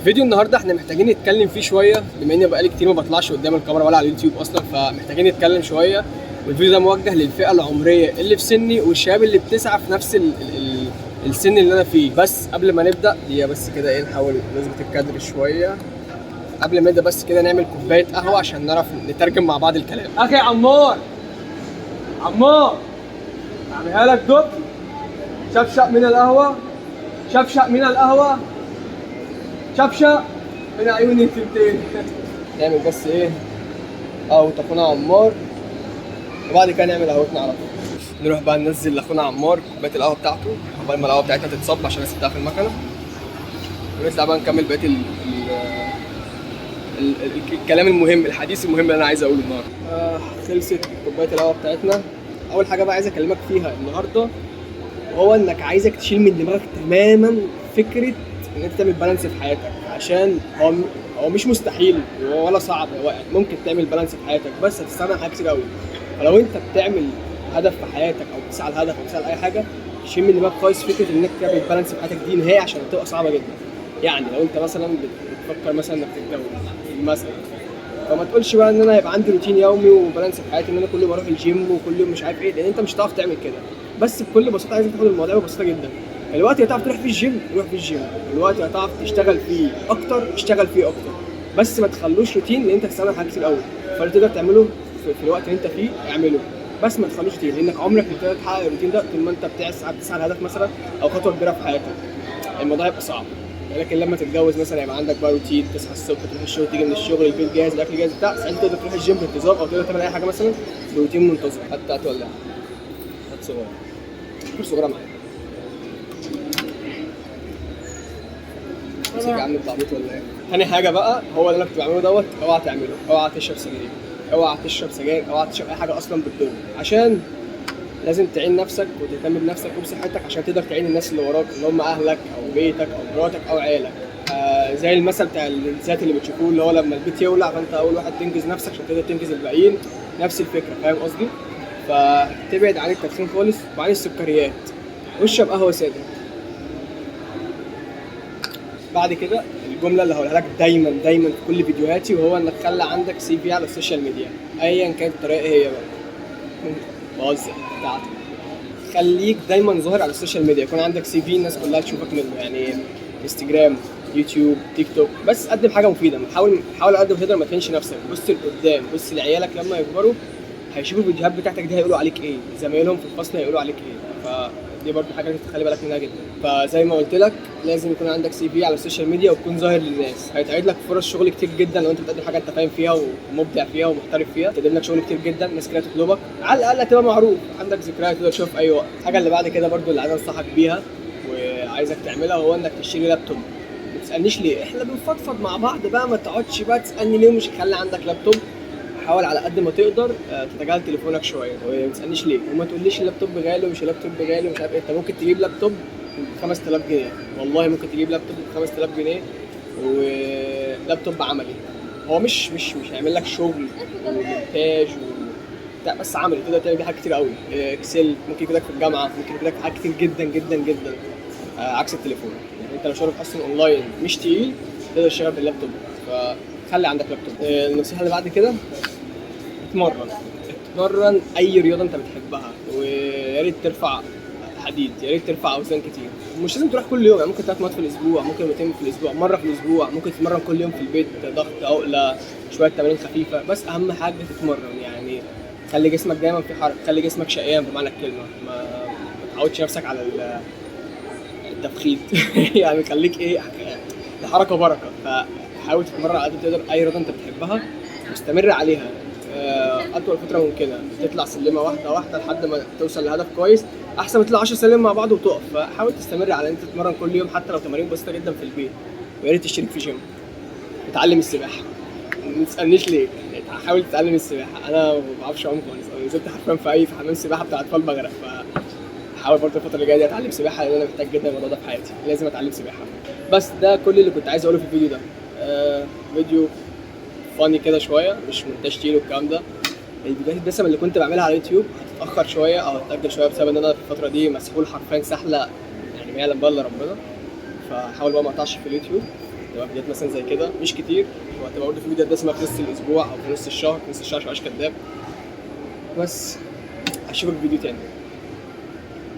فيديو النهارده احنا محتاجين نتكلم فيه شويه، بما اني بقالي كتير ما بطلعش قدام الكاميرا ولا على اليوتيوب اصلا، فمحتاجين نتكلم شويه. والفيديو ده موجه للفئه العمريه اللي في سني والشباب اللي بتسعى في نفس السن اللي انا فيه. بس قبل ما نبدا دي بس كده ايه، نحاول نظبط الكادر شويه. قبل ما نبدا بس كده نعمل كوبايه قهوه عشان نعرف نترجم مع بعض الكلام. اخي عمار اعملها لك دب شفشق من القهوه، شفشق من القهوه، شفشق من عيون التنتين. نعمل بس ايه قهوة اخونا عمار، وبعد كده نعمل قهوتنا على طول. نروح بقى ننزل لاخونا عمار كوبايه القهوه بتاعته قبل ما القهوه بتاعتنا تتصب عشان نسيبها في المكنه، ونطلع بقى نكمل بقيه الكلام المهم، الحديث المهم اللي انا عايز اقوله النهارده. خلصت كوبايه القهوه بتاعتنا. اول حاجه بقى عايز اكلمك فيها النهارده وهو انك عايزك تشيل من دماغك تماما فكره ان انت تعمل بالانس في حياتك، عشان هو مش مستحيل ولا صعب. هو ممكن تعمل بالانس في حياتك بس هتستخدم حاجات كتير قوي. فلو انت بتعمل هدف في حياتك او بتسعى لهدف او بتسعى لاي حاجه، شيل من دماغك كويس فكره انك تعمل بالانس في حياتك دي نهائي، عشان تبقى صعبه جدا. يعني لو انت مثلا بتفكر مثلا انك تتجوز مثلا، فما تقولش بقى ان انا هيبقى عندي روتين يومي وبالانس في حياتي ان انا كل يوم اروح الجيم وكل يوم مش عارف ايه، لان انت مش هتعرف تعمل كده. بس بكل بساطه عايزك تاخد الموضوع ببساطه جدا. الوقت اللي هتعرف تروح فيه الجيم روح فيه الجيم، الوقت اللي هتعرف تشتغل فيه اكتر اشتغل فيه اكتر، بس ما تخلوش روتين لان انت هتستعمل حاجات كتير قوي. فاللي تقدر تعمله في الوقت اللي انت فيه اعمله، بس ما تخلوش روتين، لانك عمرك ما تقدر تحقق الروتين ده طول ما انت بتسعى لهدف مثلا او خطوه كبيره في حياتك. الموضوع هيبقى صعب. لكن لما تتجوز مثلا يبقى عندك بقى روتين، تصحى الصبح تروح الشغل، تيجي من الشغل البيت جاهز، الاكل جاهز بتاع، ساعتها تقدر تروح الجيم بانتظام او تقدر تعمل اي حاجه مثلا بروتين منتظم. هات ولا هات صغيره، كل صغيره معايا. بس يا عم التعبيط ولا ايه؟ تاني حاجه بقى هو اللي انا كنت بعمله دوت، اوعى تعمله، اوعى تشرب سجاير، اوعى تشرب سجاير، اوعى تشرب اي حاجه اصلا بتضر، عشان لازم تعين نفسك وتهتم بنفسك وبصحتك عشان تقدر تعين الناس اللي وراك اللي هم اهلك او بيتك او مراتك او عيالك. زي المثل بتاع الذات اللي بتشوفوه اللي هو لما البيت يولع فانت اول واحد تنجز نفسك عشان تقدر تنجز الباقيين. نفس الفكره، فاهم قصدي؟ فتبعد عن التدخين خالص وعن السكريات، واشرب قهوه ساده. بعد كده الجمله اللي هقولها لك دايما دايما في كل فيديوهاتي، وهو انك تخلي عندك سي في على السوشيال ميديا ايا كانت الطريقه هي بقى. بوظف بتاعتك، خليك دايما ظاهر على السوشيال ميديا، يكون عندك سي في الناس كلها تشوفك منه. يعني انستجرام، يوتيوب، تيك توك، بس قدم حاجه مفيده. حاول على قد ما تقدر ما تهينش نفسك. بص لقدام، بص لعيالك لما يكبروا هيشوفوا الفيديوهات بتاعتك دي هيقولوا عليك ايه، زمايلهم في الفصل هيقولوا عليك ايه. فدي برضه حاجه لازم تخلي بالك منها جدا. فزي ما قلت لك لازم يكون عندك سي في على السوشيال ميديا وتكون ظاهر للناس. هيتعرض لك فرص شغل كتير جدا لو انت بتقدم حاجه انت فاهم فيها ومبدع فيها ومحترف فيها، تقدم لك شغل كتير جدا، ناس كتير تطلبك، على الاقل تبقى معروف، عندك ذكريات تقدر تشوف في اي وقت. الحاجه اللي بعد كده برضه اللي عايز انصحك بيها وعايزك تعملها هو انك تشتري لابتوب. ما تسالنيش ليه، احنا بنفضفض مع بعض بقى، ما تقعدش بقى تسالني ليه مش هخلي عندك لابتوب. حاول على قد ما تقدر تتجاهل تليفونك شويه، وما تسالنيش ليه وما تقوليش اللابتوب غالي ومش اللابتوب غالي ومش عارف ايه. انت ممكن تجيب لابتوب ب 5000 جنيه، والله ممكن تجيب لابتوب ب 5000 جنيه ولابتوب عملي. هو مش هيعمل لك شغل ومونتاج لا، بس عملي تقدر تعمل بيه حاجات كتير قوي. اكسل ممكن يفيدك في الجامعه، ممكن يفيدك في حاجات كتير جدا جدا جدا. عكس التليفون، يعني انت لو شغلك اصلا اونلاين مش تقيل تقدر تشتغل باللابتوب، فخلي عندك لابتوب. النصيحه اللي بعد كده اتمرن اي رياضه انت بتحبها، ويا ريت ترفع حديد، يا ريت ترفع اوزان كتير. مش لازم تروح كل يوم، يعني ممكن 3 مرات في الاسبوع، ممكن 200 في الاسبوع، مره في الاسبوع، ممكن تتمرن كل يوم في البيت، ضغط، عقله، شويه تمارين خفيفه. بس اهم حاجه تتمرن، يعني خلي جسمك دايما في حركه، خلي جسمك شقيان بمعنى الكلمه. ما تعودش نفسك على التفخيد يعني خليك ايه، الحركه بركه. فحاول تتمرن على قد ما تقدر اي رياضه انت بتحبها، واستمر عليها اطول فتره ممكنه. تطلع سلمه واحده واحده لحد ما توصل لهدف كويس، احسن ما تطلع 10 سلم مع بعض وتقف. فحاول تستمر على ان انت تتمرن كل يوم حتى لو تمارين بسيطه جدا في البيت. ويا ريت تشترك في جيم، اتعلم السباحه. ما تسالنيش ليه، حاول تتعلم السباحه. انا ما بعرفش اعوم خالص، انا نزلت حرفيا في حمام سباحه بتاع اطفال بغرق. فحاول برضه الفتره اللي جايه دي اتعلم سباحه، لان انا محتاج جدا الموضوع ده في حياتي، لازم اتعلم سباحه. بس ده كل اللي كنت عايز اقوله في الفيديو ده. فيديو فاني كده شويه، مش مونتاج تقيل والكلام ده. الفيديوهات الدسمه اللي كنت بعملها على اليوتيوب هتتاخر شويه او هتتاجل شويه بسبب ان انا في الفتره دي مسحول حرفيا سحله، يعني ما يعلم بقى الا ربنا. فحاول بقى ما اقطعش في اليوتيوب. تبقى فيديوهات مثلا زي كده مش كتير، وهتبقى برضه في فيديوهات دسمه في نص الاسبوع او في نص الشهر. في نص الشهر مبقاش كداب. بس اشوفك في فيديو تاني.